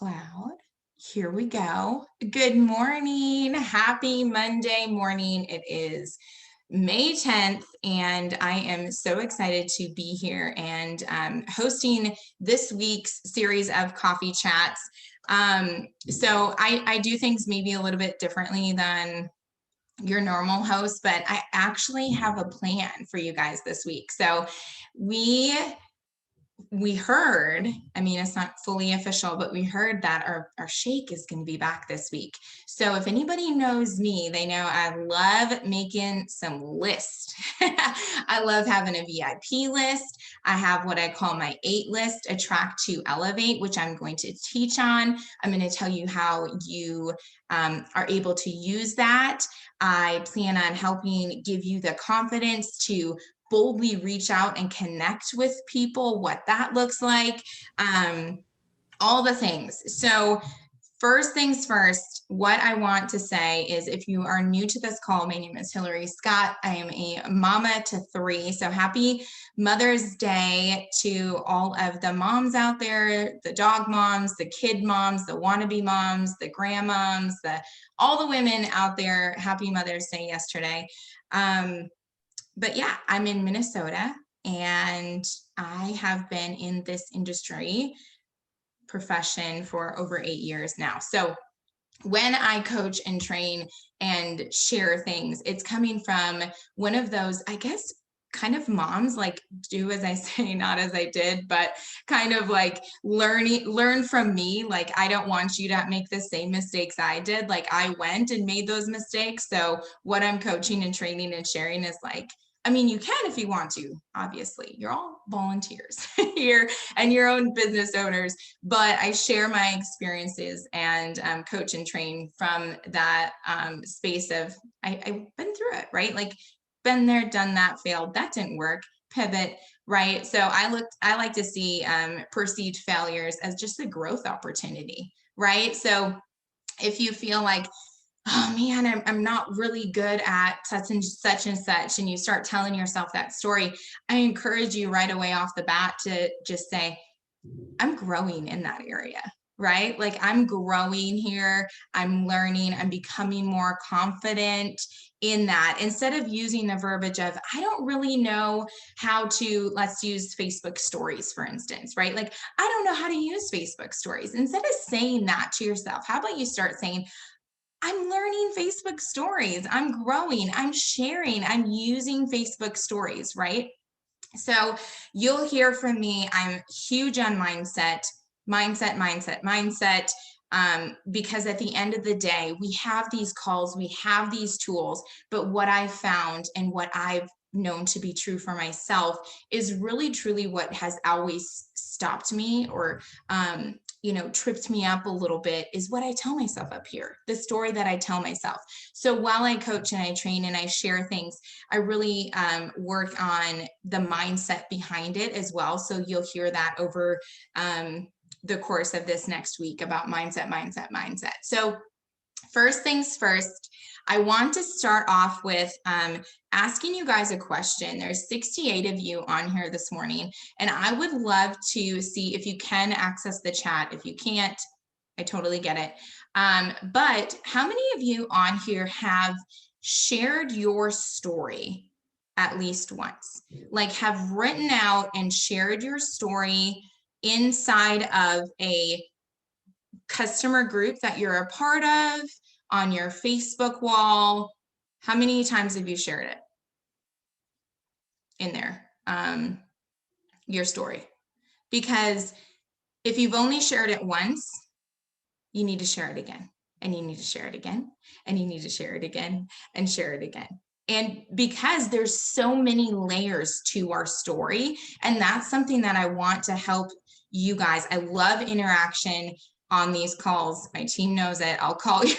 loud. Here we go. Good morning. Happy Monday morning. It is May 10th, and I am so excited to be here and hosting this week's series of coffee chats. So I do things maybe a little bit differently than your normal host, but I actually have a plan for you guys this week. So we heard, I mean, it's not fully official, but we heard that our shake is going to be back this week. So if anybody knows me, they know I love making some lists. I love having a VIP list. I have what I call my 8 list, Attract to Elevate, which I'm going to teach on. I'm going to tell you how you are able to use that. I plan on helping give you the confidence to boldly reach out and connect with people, what that looks like, all the things. So first things first, what I want to say is if you are new to this call, my name is Hillary Scott. I am a mama to 3. So happy Mother's Day to all of the moms out there, the dog moms, the kid moms, the wannabe moms, the grandmoms, all the women out there. Happy Mother's Day yesterday. But yeah, I'm in Minnesota and I have been in this industry profession for over 8 years now. So when I coach and train and share things, it's coming from one of those, I guess, kind of moms, like do as I say, not as I did, but kind of like learn from me. Like, I don't want you to make the same mistakes I did. Like, I went and made those mistakes. So what I'm coaching and training and sharing is like, I mean, you can if you want to, obviously. You're all volunteers here and your own business owners, but I share my experiences and coach and train from that space of I've been through it, right? Like, been there, done that, failed, that didn't work, pivot, right? So I like to see perceived failures as just a growth opportunity, right? So if you feel like, oh man, I'm not really good at such and such and such, and you start telling yourself that story, I encourage you right away off the bat to just say, I'm growing in that area, right? Like, I'm growing here, I'm learning, I'm becoming more confident in that, instead of using the verbiage of, I don't really know how to, let's use Facebook stories, for instance, right? Like, I don't know how to use Facebook stories. Instead of saying that to yourself, how about you start saying, I'm learning Facebook stories, I'm growing, I'm sharing, I'm using Facebook stories, right? So you'll hear from me. I'm huge on mindset, because at the end of the day, we have these calls, we have these tools, but what I've found and what I've known to be true for myself is really truly what has always stopped me or tripped me up a little bit is what I tell myself up here, the story that I tell myself. So while I coach and I train and I share things, I really work on the mindset behind it as well. So you'll hear that over the course of this next week about mindset. So first things first, I want to start off with asking you guys a question. There's 68 of you on here this morning, and I would love to see if you can access the chat. If you can't, I totally get it. But how many of you on here have shared your story at least once? Like, have written out and shared your story inside of a customer group that you're a part of, on your Facebook wall? How many times have you shared it in there, your story? Because if you've only shared it once, you need to share it again, and you need to share it again, and you need to share it again, and share it again. And because there's so many layers to our story, and that's something that I want to help you guys. I love interaction on these calls. My team knows it. I'll call you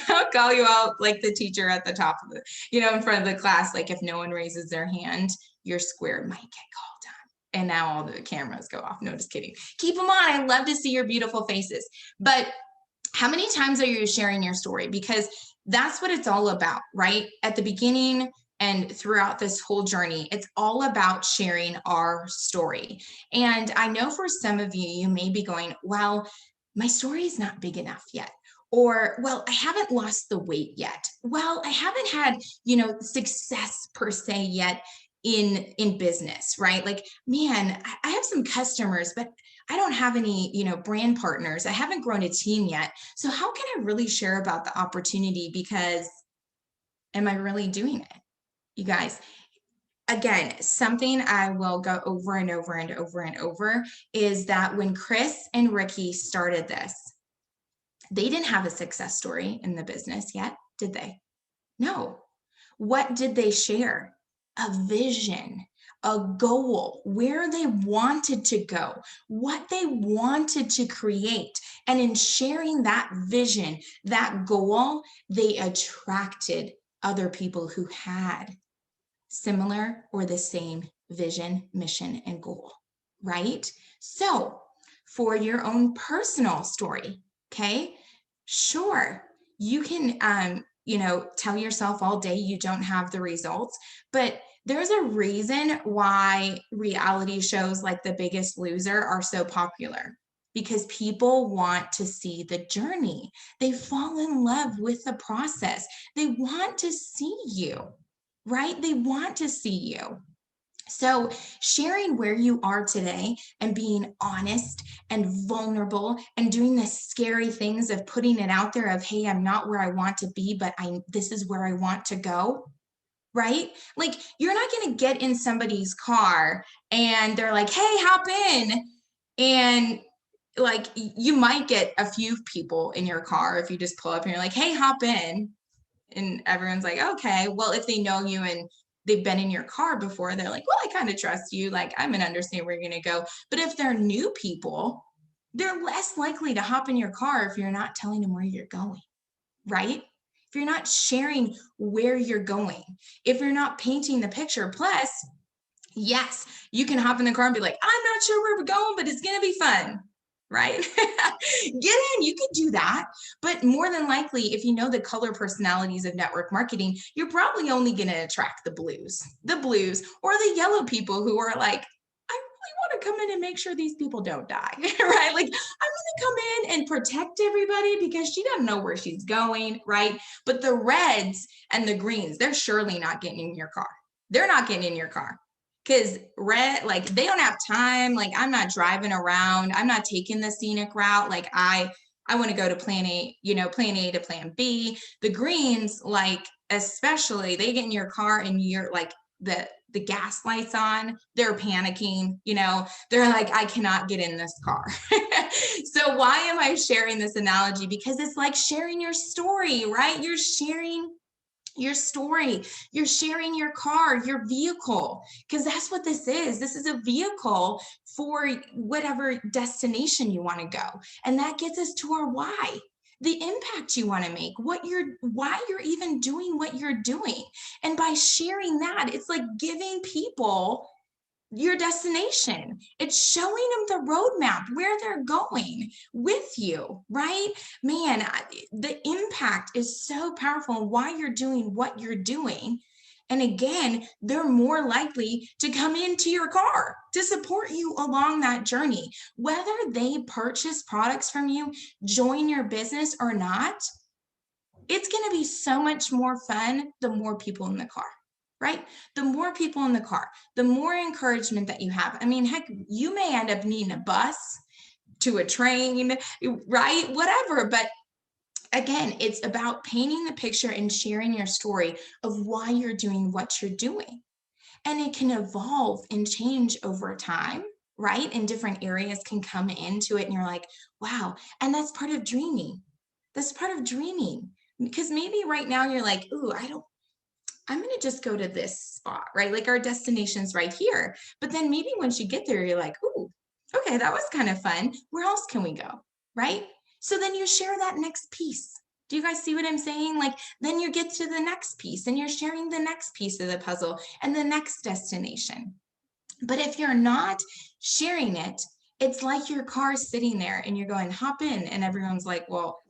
out like the teacher at the top of the, in front of the class. Like, if no one raises their hand, your square might get called on. And now all the cameras go off. No, just kidding. Keep them on. I love to see your beautiful faces. But how many times are you sharing your story? Because that's what it's all about, right? At the beginning and throughout this whole journey, it's all about sharing our story. And I know for some of you, you may be going, well, my story is not big enough yet. Or, well, I haven't lost the weight yet. Well, I haven't had, success per se yet in business, right? Like, man, I have some customers, but I don't have any, brand partners. I haven't grown a team yet. So how can I really share about the opportunity? Because am I really doing it? You guys, again, something I will go over and over and over and over is that when Chris and Ricky started this, they didn't have a success story in the business yet, did they? No. What did they share? A vision, a goal, where they wanted to go, what they wanted to create. And in sharing that vision, that goal, they attracted other people who had similar or the same vision, mission, and goal, right? So, for your own personal story, okay, sure, you can, tell yourself all day you don't have the results, but there's a reason why reality shows like The Biggest Loser are so popular. Because people want to see the journey. They fall in love with the process. They want to see you, right? They want to see you. So, sharing where you are today and being honest and vulnerable and doing the scary things of putting it out there of, hey, I'm not where I want to be, but this is where I want to go, right? Like, you're not going to get in somebody's car and they're like, hey, hop in. And like, you might get a few people in your car if you just pull up and you're like, hey, hop in. And everyone's like, okay, well, if they know you and they've been in your car before, they're like, well, I kind of trust you. Like, I'm going to understand where you're going to go. But if they're new people, they're less likely to hop in your car if you're not telling them where you're going, right? If you're not sharing where you're going, if you're not painting the picture. Plus, yes, you can hop in the car and be like, I'm not sure where we're going, but it's going to be fun, right? Get in, you could do that. But more than likely, if you know the color personalities of network marketing, you're probably only going to attract the blues, or the yellow people who are like, I really want to come in and make sure these people don't die, right? Like, I'm going to come in and protect everybody because she doesn't know where she's going, right? But the reds and the greens, they're surely not getting in your car. They're not getting in your car. Because red, like, they don't have time. Like, I'm not driving around. I'm not taking the scenic route. Like, I want to go to plan A, plan A to plan B. The greens, like, especially, they get in your car and you're like, the gas lights on, they're panicking, they're like, I cannot get in this car. So why am I sharing this analogy? Because it's like sharing your story, right? You're sharing your story, you're sharing your car, your vehicle, because that's what this is. This is a vehicle for whatever destination you want to go. And that gets us to our why, the impact you want to make, why you're even doing what you're doing. And by sharing that, it's like giving people your destination. It's showing them the roadmap where they're going with you, right? Man, the impact is so powerful in why you're doing what you're doing. And again, they're more likely to come into your car to support you along that journey. Whether they purchase products from you, join your business or not, it's going to be so much more fun the more people in the car, right? The more people in the car, the more encouragement that you have. I mean, heck, you may end up needing a bus to a train, right? Whatever. But again, it's about painting the picture and sharing your story of why you're doing what you're doing. And it can evolve and change over time, right? And different areas can come into it. And you're like, wow. And that's part of dreaming. That's part of dreaming. Because maybe right now you're like, ooh, I'm going to just go to this spot, right? Like, our destination's right here. But then maybe once you get there, you're like, ooh, okay, that was kind of fun. Where else can we go? Right? So then you share that next piece. Do you guys see what I'm saying? Like, then you get to the next piece and you're sharing the next piece of the puzzle and the next destination. But if you're not sharing it, it's like your car sitting there and you're going, hop in. And everyone's like, well,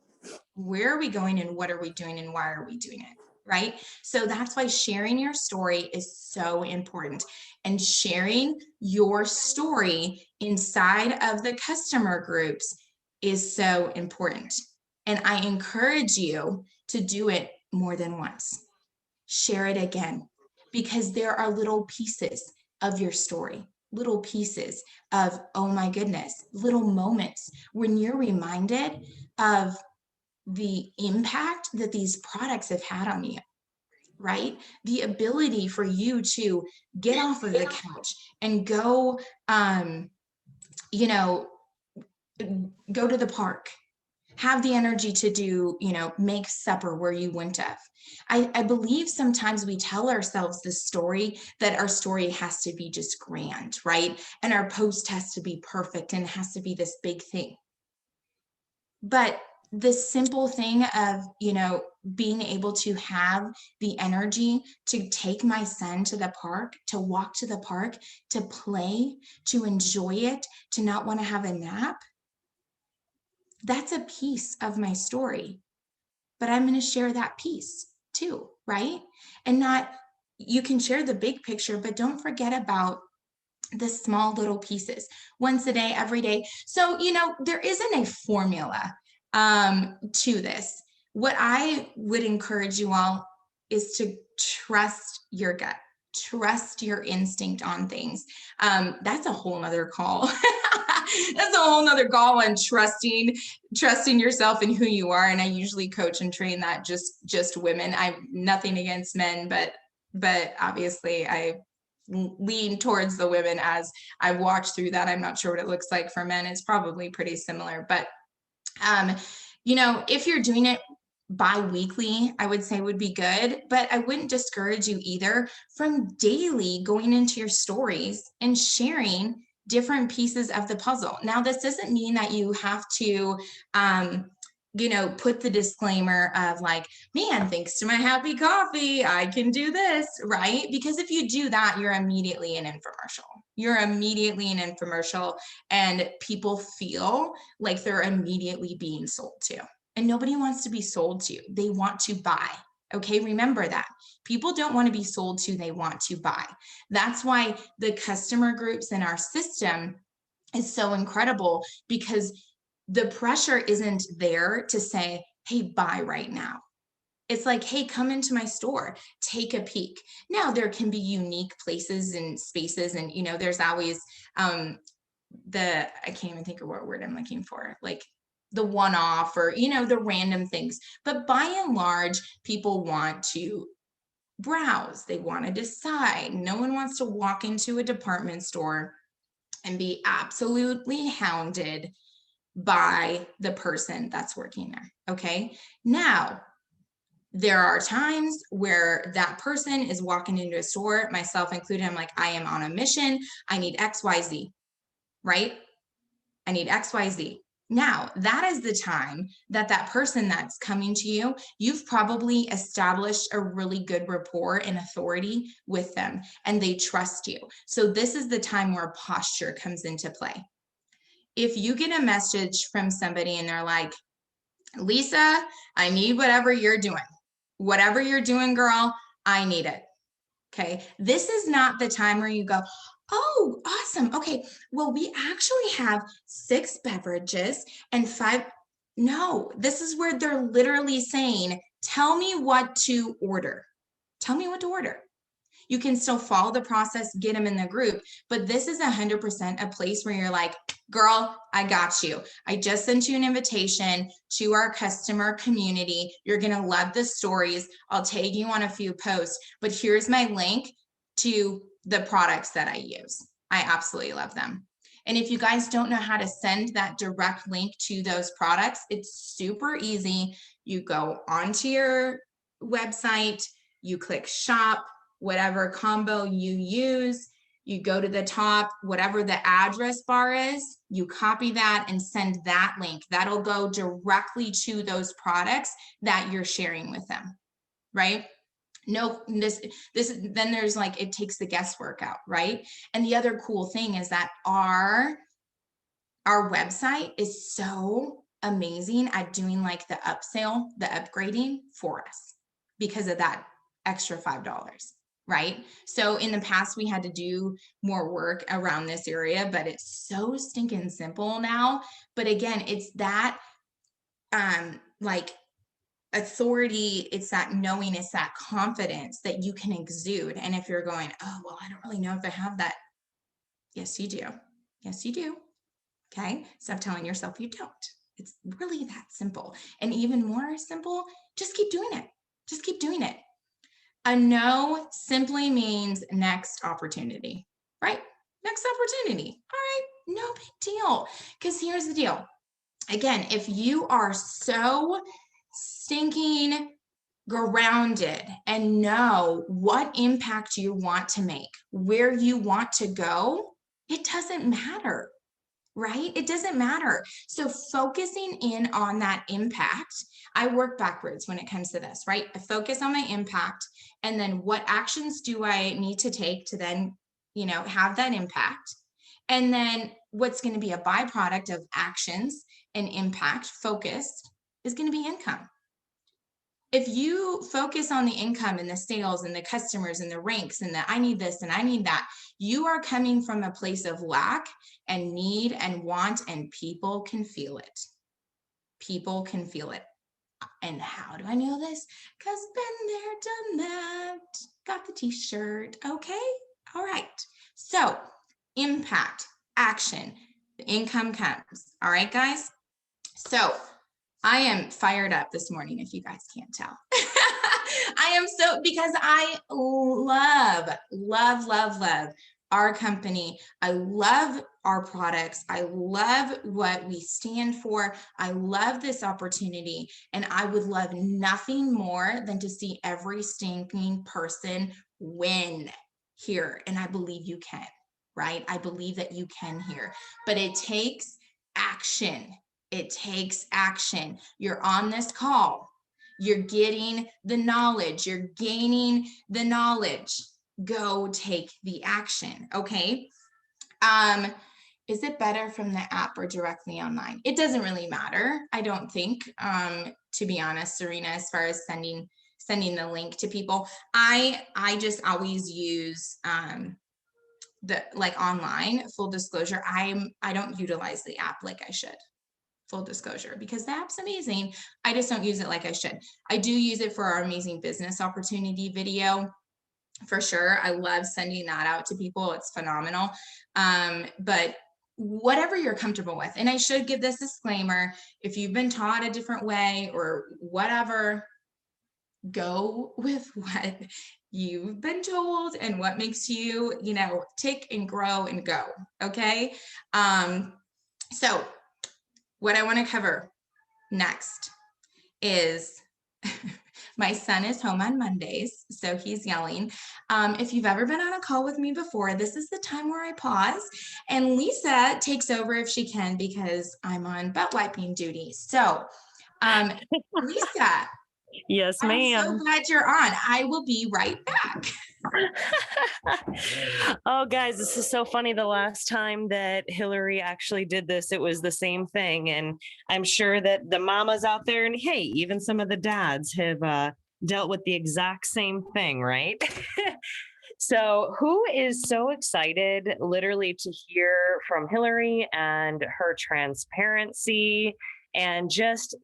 where are we going and what are we doing and why are we doing it? Right? So that's why sharing your story is so important, and sharing your story inside of the customer groups is so important. And I encourage you to do it more than once. Share it again, because there are little pieces of your story, little pieces of, oh my goodness, little moments when you're reminded of the impact that these products have had on you, right? The ability for you to get off of the couch and go, you know, go to the park, have the energy to do, make supper where you wouldn't have. I believe sometimes we tell ourselves the story that our story has to be just grand, right? And our post has to be perfect and it has to be this big thing. But the simple thing of, being able to have the energy to take my son to the park, to walk to the park, to play, to enjoy it, to not want to have a nap, that's a piece of my story. But I'm going to share that piece too, right? And not, you can share the big picture, but don't forget about the small little pieces once a day, every day. So, there isn't a formula to this. What I would encourage you all is to trust your gut, trust your instinct on things. That's a whole nother call. That's a whole nother call on trusting yourself and who you are. And I usually coach and train that just women. I'm nothing against men, but obviously I lean towards the women as I watched through that. I'm not sure what it looks like for men. It's probably pretty similar, but if you're doing it bi-weekly, I would say would be good, but I wouldn't discourage you either from daily going into your stories and sharing different pieces of the puzzle. Now, this doesn't mean that you have to, put the disclaimer of like, man, thanks to my happy coffee, I can do this, right? Because if you do that, you're immediately an infomercial. You're immediately an infomercial, and people feel like they're immediately being sold to. And nobody wants to be sold to. They want to buy. Okay, remember that. People don't want to be sold to, they want to buy. That's why the customer groups in our system is so incredible, because the pressure isn't there to say, hey, buy right now. It's like, hey, come into my store, take a peek. Now, there can be unique places and spaces, and there's always I can't even think of what word I'm looking for, like the one-off or the random things. But by and large, people want to browse, they want to decide. No one wants to walk into a department store and be absolutely hounded by the person that's working there. Okay. Now, there are times where that person is walking into a store, myself included. I'm like, I am on a mission. I need XYZ, right? I need XYZ. Now, that is the time that person that's coming to you, you've probably established a really good rapport and authority with them, and they trust you. So this is the time where posture comes into play. If you get a message from somebody and they're like, Lisa, I need whatever you're doing. Whatever you're doing, girl, I need it. Okay. This is not the time where you go, oh, awesome. Okay. Well, we actually have 6 beverages and 5. No, this is where they're literally saying, tell me what to order. Tell me what to order. You can still follow the process, get them in the group, but this is 100% a place where you're like, girl, I got you. I just sent you an invitation to our customer community. You're going to love the stories. I'll tag you on a few posts, but here's my link to the products that I use. I absolutely love them. And if you guys don't know how to send that direct link to those products, it's super easy. You go onto your website, you click shop, whatever combo you use, you go to the top, whatever the address bar is, you copy that and send that link. That'll go directly to those products that you're sharing with them, right? No, then there's like, it takes the guesswork out, right? And the other cool thing is that our website is so amazing at doing like the upsell, the upgrading for us because of that extra $5. right? So in the past, we had to do more work around this area, but it's so stinking simple now. But again, it's that like authority, it's that knowing, it's that confidence that you can exude. And if you're going, oh, well, I don't really know if I have that. Yes, you do. Yes, you do. Okay. Stop telling yourself you don't. It's really that simple. And even more simple, just keep doing it. Just keep doing it. A no simply means next opportunity, right? Next opportunity. All right. No big deal. Because here's the deal. Again, if you are so stinking grounded and know what impact you want to make, where you want to go, it doesn't matter, right? It doesn't matter. So focusing in on that impact, I work backwards when it comes to this, right? I focus on my impact, and then what actions do I need to take to then, have that impact? And then what's going to be a byproduct of actions and impact focused is going to be income. If you focus on the income and the sales and the customers and the ranks and the I need this and I need that, you are coming from a place of lack and need and want, and people can feel it. People can feel it. And how do I know this? Because been there, done that. Got the t-shirt. Okay. All right. So impact, action, the income comes. All right, guys. So I am fired up this morning, if you guys can't tell. I am so, because I love our company. I love our products. I love what we stand for. I love this opportunity. And I would love nothing more than to see every stinking person win here. And I believe you can, right? I believe that you can here, but it takes action. It takes action. You're on this call. You're getting the knowledge. You're gaining the knowledge. Go take the action. Okay. Is it better from the app or directly online? It doesn't really matter, I don't think, to be honest, Serena, as far as sending the link to people. I just always use the like online. Full disclosure, I don't utilize the app like I should. Full disclosure, because the app's amazing. I just don't use it like I should. I do use it for our amazing business opportunity video for sure. I love sending that out to people. It's phenomenal. But whatever you're comfortable with. And I should give this disclaimer, if you've been taught a different way or whatever, go with what you've been told and what makes you, tick and grow and go. Okay. So what I want to cover next is my son is home on Mondays, so he's yelling. If you've ever been on a call with me before, this is the time where I pause and Lisa takes over if she can, because I'm on butt wiping duty. So Lisa. Yes, I'm ma'am. so glad you're on. I will be right back. Oh, guys, this is so funny. The last time that Hillary actually did this, it was the same thing. And I'm sure that the mamas out there, and hey, even some of the dads have dealt with the exact same thing, right? So, who is so excited literally to hear from Hillary and her transparency and just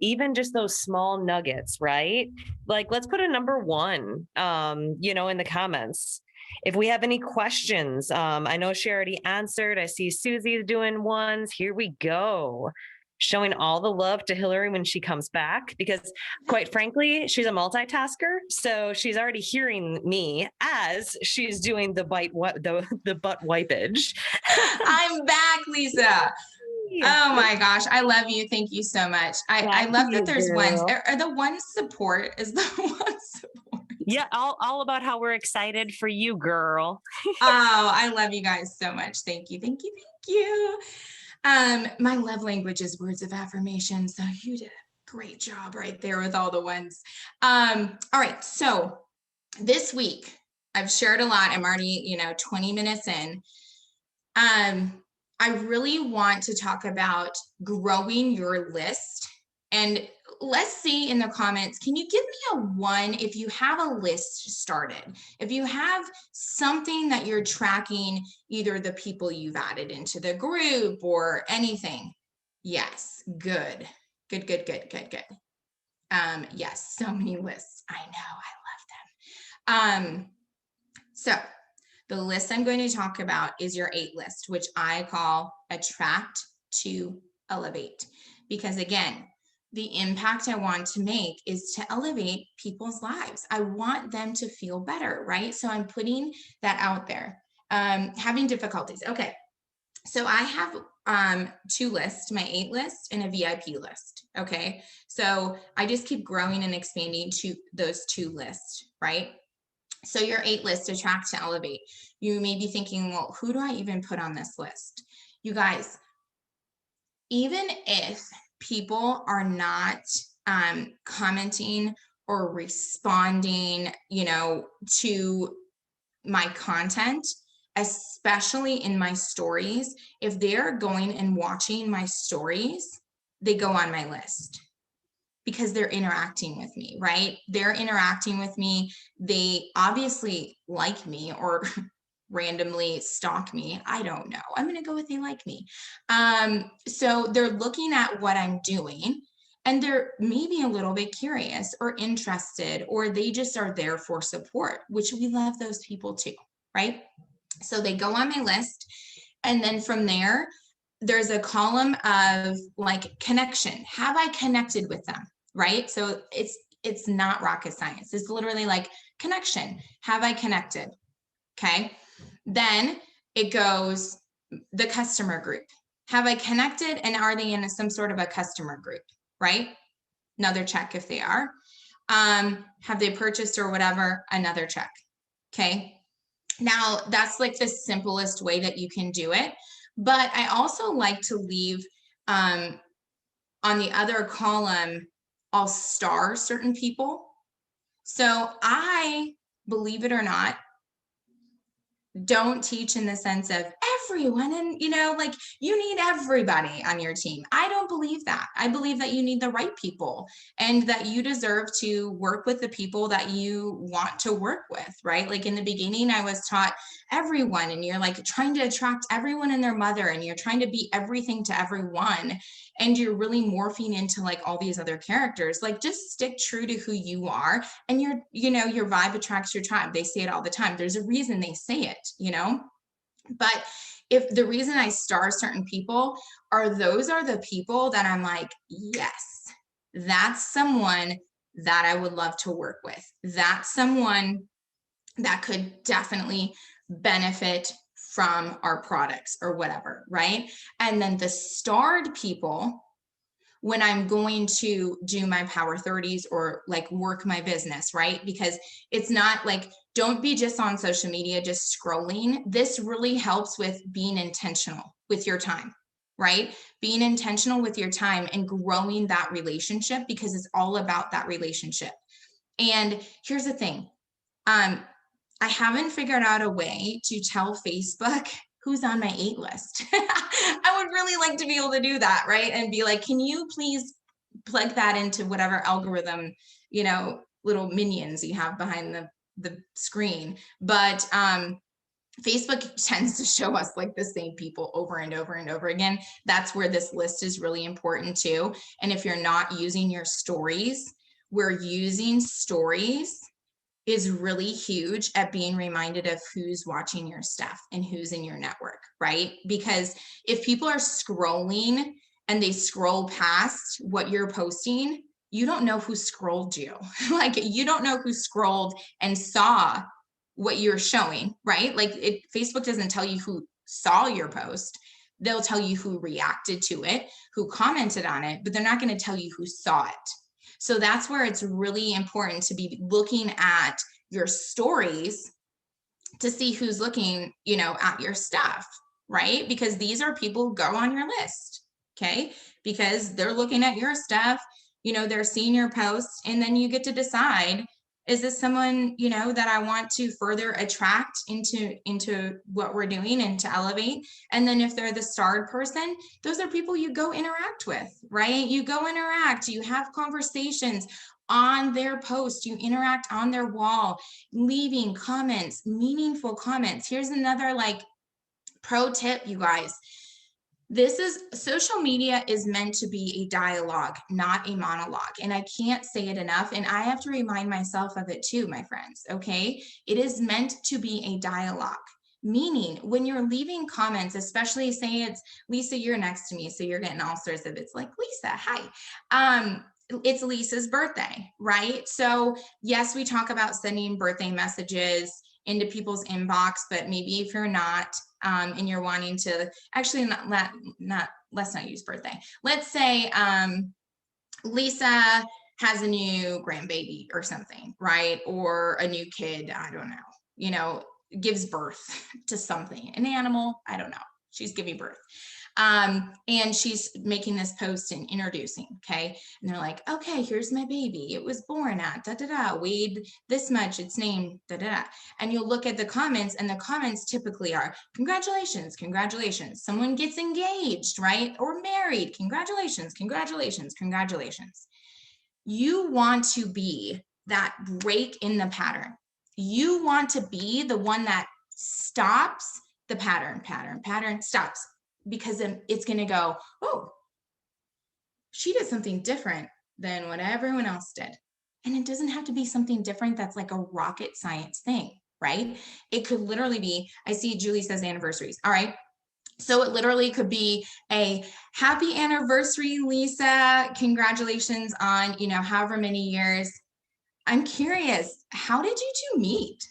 those small nuggets, right? Like, let's put a number one, in the comments. If we have any questions, I know she already answered. I see Susie's doing ones. Here we go. Showing all the love to Hillary when she comes back, because quite frankly, she's a multitasker. So she's already hearing me as she's doing the butt wipage. I'm back, Lisa. Oh my gosh, I love you. Thank you so much. I love that there's ones. Are the ones support? Is the one support? Yeah, all about how we're excited for you, girl. Oh, I love you guys so much. Thank you, thank you, thank you. My love language is words of affirmation. So you did a great job right there with all the ones. All right, so this week I've shared a lot. I'm already, 20 minutes in. I really want to talk about growing your list. And let's see in the comments, can you give me a 1 if you have a list started? If you have something that you're tracking, either the people you've added into the group or anything. Yes, good. Good, good, good, good, good. Yes, so many lists. I know, I love them. So the list I'm going to talk about is your 8 list, which I call attract to elevate. Because again, the impact I want to make is to elevate people's lives. I want them to feel better, right? So I'm putting that out there. Having difficulties. Okay. So I have 2 lists, my 8 list and a VIP list. Okay. So I just keep growing and expanding to those 2 lists, right? So your 8 list, attract to elevate. You may be thinking, well, who do I even put on this list? You guys, even if people are not commenting or responding, to my content, especially in my stories, if they're going and watching my stories, they go on my list because they're interacting with me, right? They're interacting with me. They obviously like me or randomly stalk me. I don't know. I'm going to go with they like me. So they're looking at what I'm doing and they're maybe a little bit curious or interested, or they just are there for support, which we love those people too, right? So they go on my list. And then from there, there's a column of like connection. Have I connected with them? Right? So it's not rocket science. It's literally like connection. Have I connected? Okay. Then it goes the customer group. Have I connected and are they in some sort of a customer group? Right? Another check if they are. Have they purchased or whatever? Another check. Okay. Now that's like the simplest way that you can do it. But I also like to leave on the other column, I'll star certain people. So I, believe it or not, don't teach in the sense of everyone and like you need everybody on your team. I don't believe that. I believe that you need the right people and that you deserve to work with the people that you want to work with, right? Like in the beginning I was taught everyone and you're like trying to attract everyone and their mother and you're trying to be everything to everyone and you're really morphing into like all these other characters. Like just stick true to who you are and your vibe attracts your tribe. They say it all the time. There's a reason they say it, but if the reason I star certain people those are the people that I'm like, yes, that's someone that I would love to work with. That's someone that could definitely benefit from our products or whatever, right? And then the starred people, when I'm going to do my power 30s or like work my business, right? Because it's not like, don't be just on social media, just scrolling. This really helps with being intentional with your time, right? Being intentional with your time and growing that relationship because it's all about that relationship. And here's the thing. I haven't figured out a way to tell Facebook who's on my 8 list. I would really like to be able to do that, right? And be like, can you please plug that into whatever algorithm, little minions you have behind the screen. But Facebook tends to show us like the same people over and over and over again. That's where this list is really important too. And if you're not using your stories, we're using stories is really huge at being reminded of who's watching your stuff and who's in your network, right? Because if people are scrolling and they scroll past what you're posting, you don't know who scrolled you. Like you don't know who scrolled and saw what you're showing, right? Like Facebook doesn't tell you who saw your post. They'll tell you who reacted to it, who commented on it, but they're not going to tell you who saw it. So that's where it's really important to be looking at your stories to see who's looking, at your stuff, right? Because these are people who go on your list, okay? Because they're looking at your stuff, they're seeing your posts, and then you get to decide, Is this someone, you know, that I want to further attract into what we're doing and to elevate? And then if they're the starred person, those are people you go interact with, right? You go interact, you have conversations on their post, you interact on their wall, leaving comments, meaningful comments. Here's another like pro tip, you guys. This is social media is meant to be a dialogue, not a monologue. And I can't say it enough. And I have to remind myself of it too, my friends. Okay. It is meant to be a dialogue. Meaning, when you're leaving comments, especially say it's Lisa, you're next to me, so you're getting all sorts of it's like, Lisa, hi. It's Lisa's birthday, right? So, yes, we talk about sending birthday messages into people's inbox, but maybe if you're not, and you're wanting to actually let's not use birthday. Let's say Lisa has a new grandbaby or something, right? Or a new kid, I don't know, you know, gives birth to something, an animal, I don't know. She's giving birth. And she's making this post and introducing, okay? And they're like, okay, here's my baby. It was born at da-da-da, weighed this much, its name, da-da-da. And you'll look at the comments, and the comments typically are, congratulations, congratulations. Someone gets engaged, right? Or married, congratulations, congratulations, congratulations. You want to be that break in the pattern. You want to be the one that stops the pattern, stops, because it's going to go, oh, she did something different than what everyone else did. And it doesn't have to be something different that's like a rocket science thing, right? It could literally be, I see Julie says anniversaries. All right. So it literally could be a happy anniversary, Lisa. Congratulations on, you know, however many years. I'm curious, how did you two meet?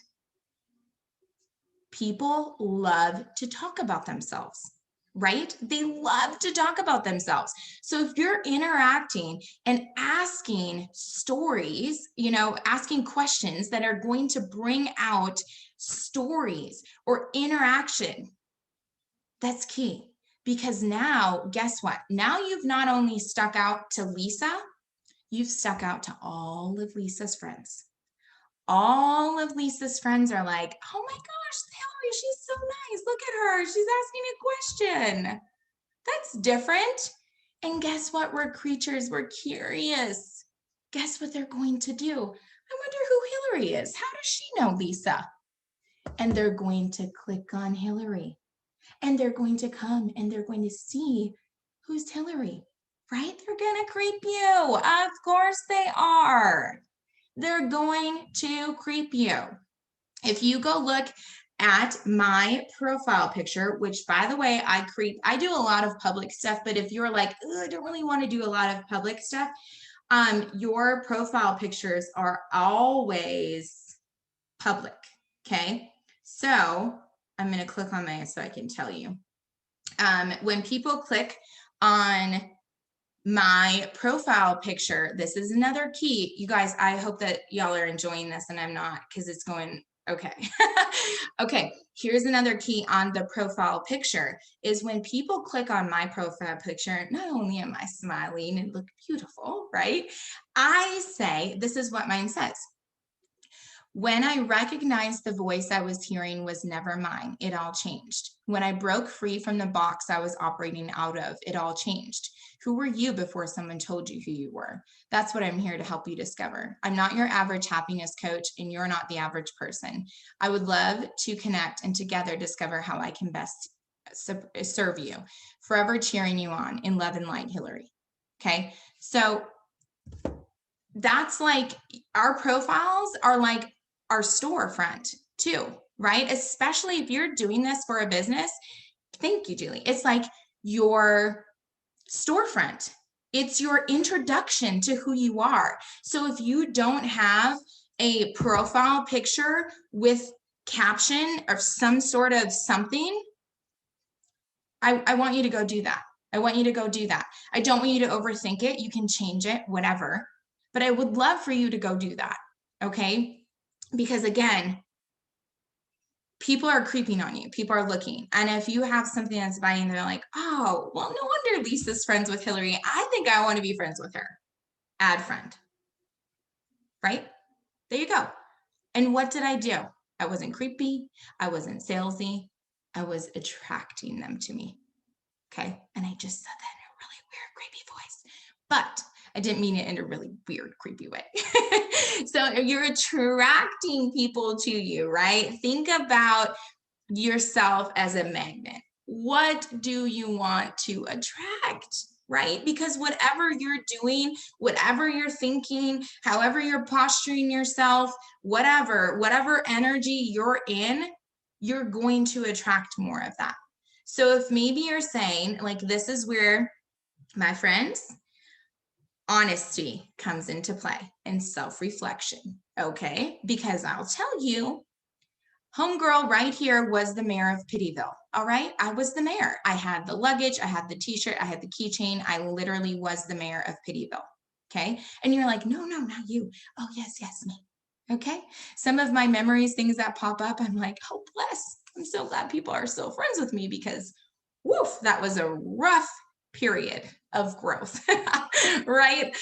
People love to talk about themselves, right? They love to talk about themselves. So if you're interacting and asking stories, you know, asking questions that are going to bring out stories or interaction, that's key. Because now, guess what? Now you've not only stuck out to Lisa, you've stuck out to all of Lisa's friends. All of Lisa's friends are like, oh my gosh, Hillary, she's so nice. Look at her. She's asking a question. That's different. And guess what? We're creatures. We're curious. Guess what they're going to do? I wonder who Hillary is. How does she know Lisa? And they're going to click on Hillary. And they're going to come and they're going to see who's Hillary, right? They're going to creep you. Of course they are. They're going to creep you. If you go look at my profile picture, which by the way, I do a lot of public stuff, but if you're like, I don't really want to do a lot of public stuff, your profile pictures are always public, okay? So I'm going to click on mine so I can tell you. When people click on my profile picture, this is another key. You guys, I hope that y'all are enjoying this and I'm not, because it's going, okay. Okay, here's another key on the profile picture is when people click on my profile picture, not only am I smiling and look beautiful, right? I say, this is what mine says. When I recognized the voice I was hearing was never mine, it all changed. When I broke free from the box I was operating out of, it all changed. Who were you before someone told you who you were? That's what I'm here to help you discover. I'm not your average happiness coach, and you're not the average person. I would love to connect and together discover how I can best serve you. Forever cheering you on. In love and light, Hillary. Okay, so that's like our profiles are like our storefront too, right? Especially if you're doing this for a business. Thank you, Julie. It's like your storefront. It's your introduction to who you are. So if you don't have a profile picture with caption or some sort of something, I want you to go do that. I want you to go do that. I don't want you to overthink it. You can change it, whatever. But I would love for you to go do that, okay? Because again, people are creeping on you. People are looking. And if you have something that's buying, they're like, oh, well, no wonder Lisa's friends with Hillary. I think I want to be friends with her. Add friend, right? There you go. And what did I do? I wasn't creepy. I wasn't salesy. I was attracting them to me. Okay. And I just said that in a really weird, creepy voice, but I didn't mean it in a really weird, creepy way. So you're attracting people to you, right? Think about yourself as a magnet. What do you want to attract? Right? Because whatever you're doing, whatever you're thinking, however you're posturing yourself, whatever energy you're in, you're going to attract more of that. So if maybe you're saying, like, this is where, my friends, honesty comes into play and self-reflection. Okay? Because I'll tell you, homegirl right here was the mayor of Pittyville. All right. I was the mayor. I had the luggage, I had the t-shirt, I had the keychain. I literally was the mayor of Pittyville. Okay. And you're like, no, not you. Oh, yes, me. Okay. Some of my memories, things that pop up, I'm like, oh, bless. I'm so glad people are still friends with me because woof, that was a rough period of growth. Right.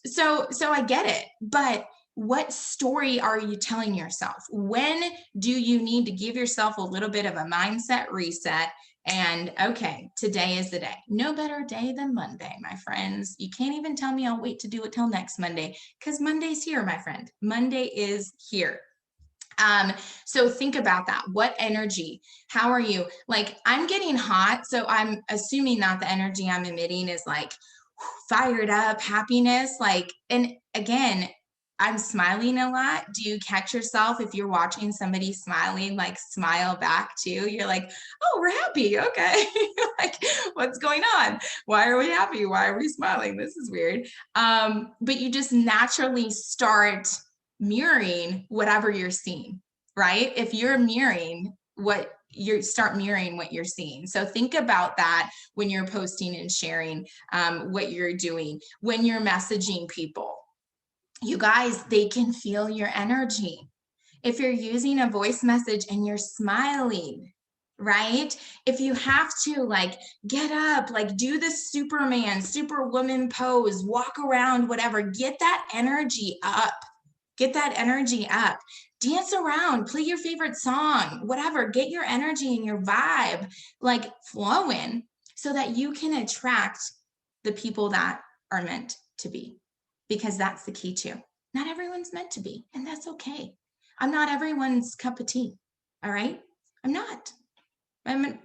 So I get it, but what story are you telling yourself? When do you need to give yourself a little bit of a mindset reset? And okay, today is the day. No better day than Monday, my friends. You can't even tell me I'll wait to do it till next Monday because Monday's here, my friend. Monday is here. So think about that. What energy? How are you? Like, I'm getting hot, so I'm assuming that the energy I'm emitting is like fired up, happiness. Like, and again, I'm smiling a lot. Do you catch yourself if you're watching somebody smiling, like smile back too? You're like, oh, we're happy. Okay. Like, what's going on? Why are we happy? Why are we smiling? This is weird. But you just naturally start mirroring whatever you're seeing, right? If you're mirroring what you start mirroring what you're seeing. So think about that when you're posting and sharing what you're doing, when you're messaging people. You guys, they can feel your energy. If you're using a voice message and you're smiling, right? If you have to like get up, like do the Superman, Superwoman pose, walk around, whatever, get that energy up. Get that energy up. Dance around, play your favorite song, whatever. Get your energy and your vibe like flowing so that you can attract the people that are meant to be. Because that's the key too. Not everyone's meant to be, and that's okay. I'm not everyone's cup of tea. All right? I'm not.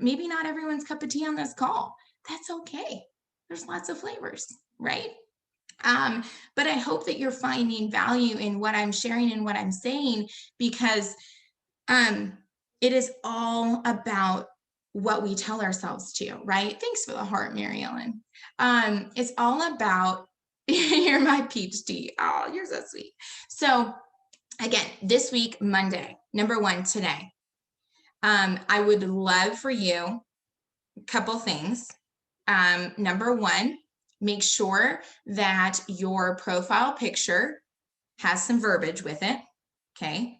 Maybe not everyone's cup of tea on this call. That's okay. There's lots of flavors, right? But I hope that you're finding value in what I'm sharing and what I'm saying, because it is all about what we tell ourselves to, right? Thanks for the heart, Mary Ellen. It's all about, you're my peach tea. Oh, you're so sweet. So again, this week, Monday, number one, today, I would love for you, a couple things. Number one, make sure that your profile picture has some verbiage with it, okay?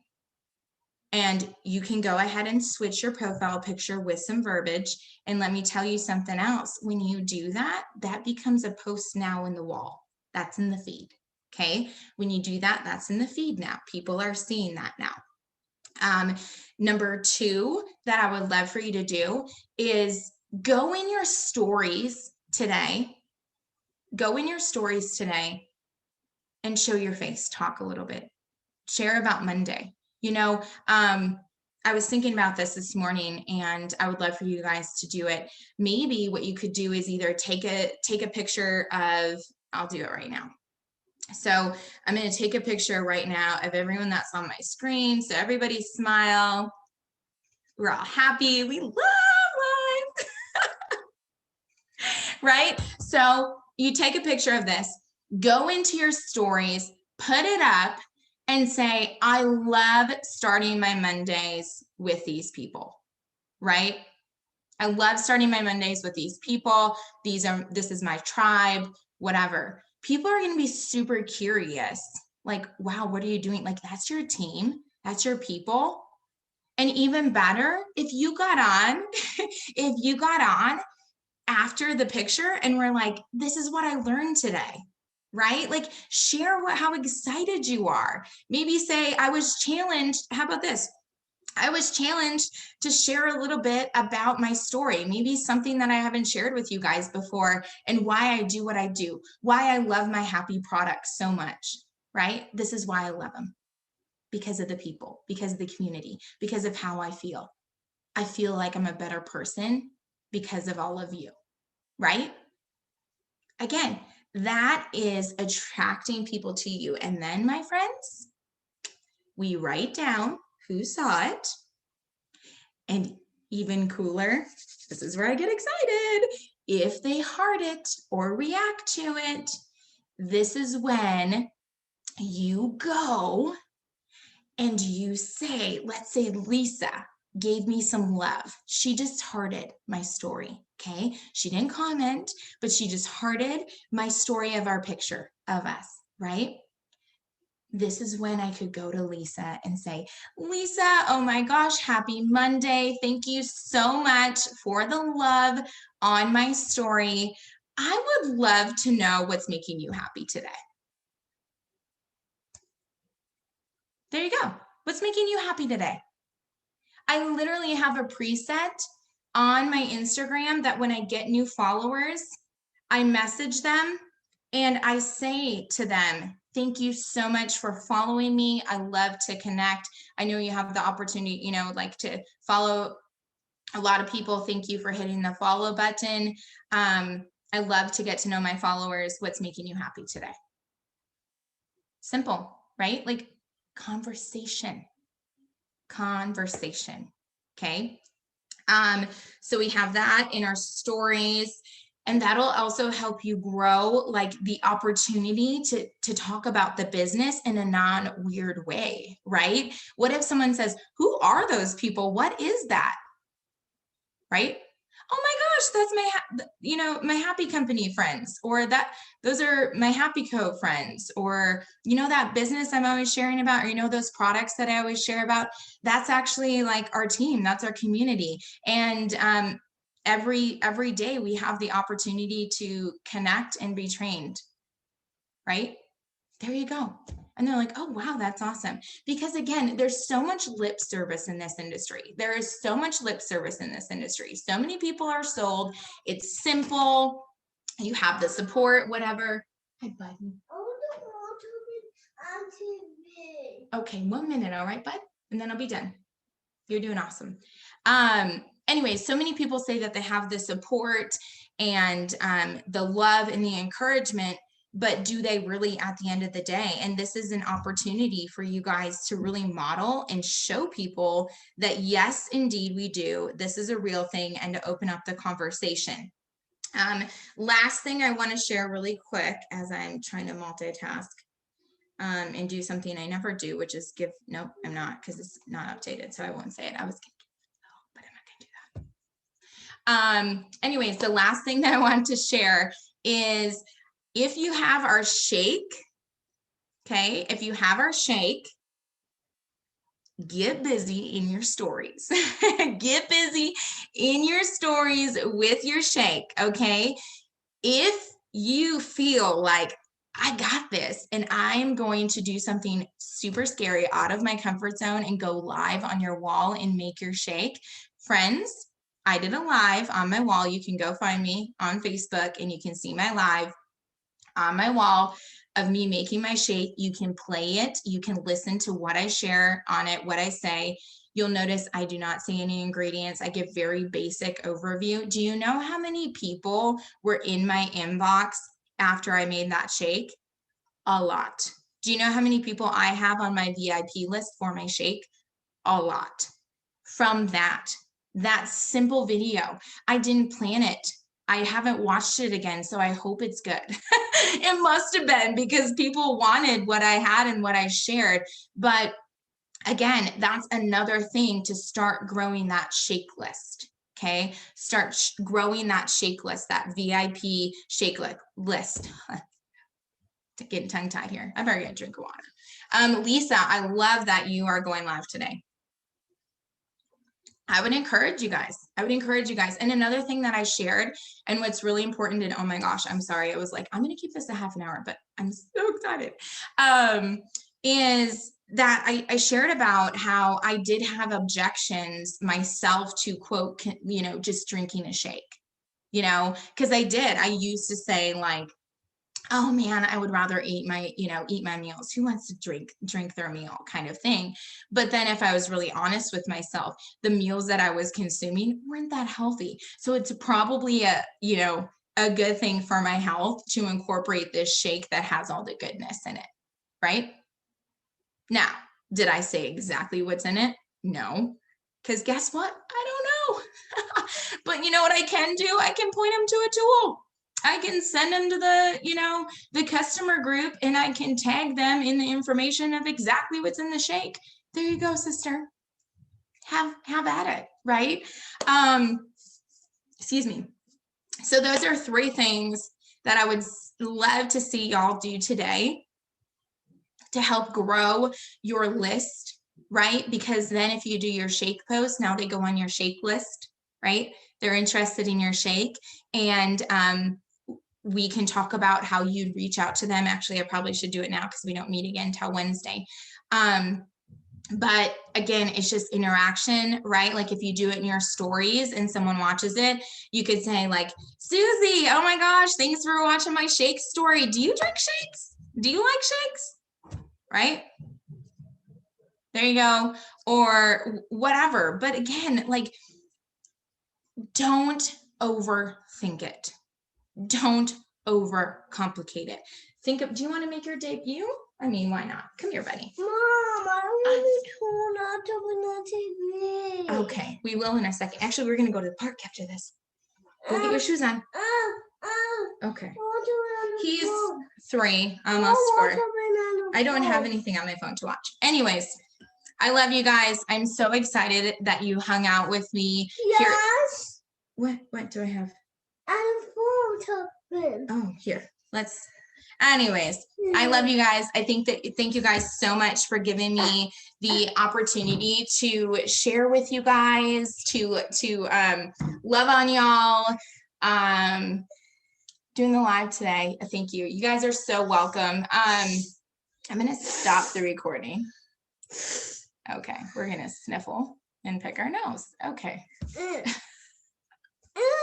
And you can go ahead and switch your profile picture with some verbiage. And let me tell you something else. When you do that, that becomes a post now in the wall. That's in the feed, okay? When you do that, that's in the feed now. People are seeing that now. Number two that I would love for you to do is go in your stories today. Go in your stories today and show your face, talk a little bit, share about Monday. You know, I was thinking about this morning, and I would love for you guys to do it. Maybe what you could do is either take a picture of, I'll do it right now. So I'm going to take a picture right now of everyone that's on my screen. So everybody smile. We're all happy. We love life. Right? So you take a picture of this, go into your stories, put it up, and say, I love starting my Mondays with these people, right? I love starting my Mondays with these people. This is my tribe, whatever. People are going to be super curious. Like, wow, what are you doing? Like, that's your team. That's your people. And even better, if you got on after the picture and we're like, this is what I learned today. right? Like share how excited you are. Maybe say, I was challenged. How about this? I was challenged to share a little bit about my story, maybe something that I haven't shared with you guys before, and why I do what I do, why I love my happy products so much, right? This is why I love them, because of the people, because of the community, because of how I feel. I feel like I'm a better person because of all of you, right? Again, that is attracting people to you. And then, my friends, we write down who saw it. And even cooler, this is where I get excited. If they heart it or react to it, this is when you go and you say, let's say Lisa gave me some love. She just hearted my story, okay? She didn't comment, but she just hearted my story of our picture of us, right? This is when I could go to Lisa and say, Lisa, oh my gosh, happy Monday. Thank you so much for the love on my story. I would love to know what's making you happy today. There you go. What's making you happy today? I literally have a preset on my Instagram that when I get new followers, I message them and I say to them, thank you so much for following me. I love to connect. I know you have the opportunity, like to follow a lot of people. Thank you for hitting the follow button. I love to get to know my followers. What's making you happy today? Simple, right? Like conversation. Okay. So we have that in our stories, and that'll also help you grow like the opportunity to talk about the business in a non-weird way, right? What if someone says, who are those people? What is that? Right? Oh my gosh, that's my Happy Company friends, or those are my Happy Co friends, or that business I'm always sharing about, or those products that I always share about. That's actually like our team. That's our community. And every day we have the opportunity to connect and be trained. Right? There you go. And they're like, oh, wow, that's awesome. Because again, there's so much lip service in this industry. There is so much lip service in this industry. So many people are sold. It's simple. You have the support, whatever. Hi, bud. Okay, 1 minute. All right, bud. And then I'll be done. You're doing awesome. Anyway, so many people say that they have the support and the love and the encouragement, but do they really at the end of the day? And this is an opportunity for you guys to really model and show people that yes, indeed we do. This is a real thing, and to open up the conversation. Last thing I want to share really quick as I'm trying to multitask and do something I never do, which is nope, I'm not, because it's not updated, so I won't say it. I was kidding, but I'm not going to do that. Anyways, the last thing that I want to share is if you have our shake, okay, if you have our shake, get busy in your stories. Get busy in your stories with your shake, okay? If you feel like I got this and I'm going to do something super scary out of my comfort zone and go live on your wall and make your shake, friends, I did a live on my wall. You can go find me on Facebook and you can see my live on my wall of me making my shake. You can play it. You can listen to what I share on it, what I say. You'll notice I do not say any ingredients. I give very basic overview. Do you know how many people were in my inbox after I made that shake? A lot. Do you know how many people I have on my VIP list for my shake? A lot. From that simple video. I didn't plan it. I haven't watched it again, so I hope it's good. It must have been, because people wanted what I had and what I shared. But again, that's another thing to start growing that shake list. Okay, start growing that shake list, that VIP shake list. Getting tongue tied here. I better get a drink of water. Lisa, I love that you are going live today. I would encourage you guys. I would encourage you guys. And another thing that I shared, and what's really important, and oh my gosh, I'm sorry. I was like, I'm going to keep this a half an hour, but I'm so excited. Is that I shared about how I did have objections myself to quote, just drinking a shake, because I used to say like, oh man, I would rather eat my meals. Who wants to drink their meal kind of thing. But then if I was really honest with myself, the meals that I was consuming weren't that healthy. So it's probably a good thing for my health to incorporate this shake that has all the goodness in it. Right? Now, did I say exactly what's in it? No. Because guess what? I don't know. But you know what I can do? I can point them to a tool. I can send them to the customer group, and I can tag them in the information of exactly what's in the shake. There you go, sister. Have at it, right? Excuse me. So those are 3 things that I would love to see y'all do today to help grow your list, right? Because then if you do your shake post, now they go on your shake list, right? They're interested in your shake. And we can talk about how you'd reach out to them. Actually, I probably should do it now because we don't meet again till Wednesday. But again, it's just interaction, right? Like if you do it in your stories and someone watches it, you could say like, Susie, oh my gosh, thanks for watching my shake story. Do you drink shakes? Do you like shakes? Right? There you go. Or whatever. But again, like, don't overthink it. Don't overcomplicate it. Do you want to make your debut? I mean, why not? Come here, buddy. Mom, I want to turn on the TV. Okay, we will in a second. Actually, we're going to go to the park after this. Go get your shoes on. Okay. He's 3, almost 4. I don't have anything on my phone to watch. Anyways, I love you guys. I'm so excited that you hung out with me. Yes. Here. What do I have? And phone. Oh, here. Anyways, I love you guys. Thank you guys so much for giving me the opportunity to share with you guys, to love on y'all. Doing the live today. Thank you. You guys are so welcome. I'm going to stop the recording. Okay. We're going to sniffle and pick our nose. Okay.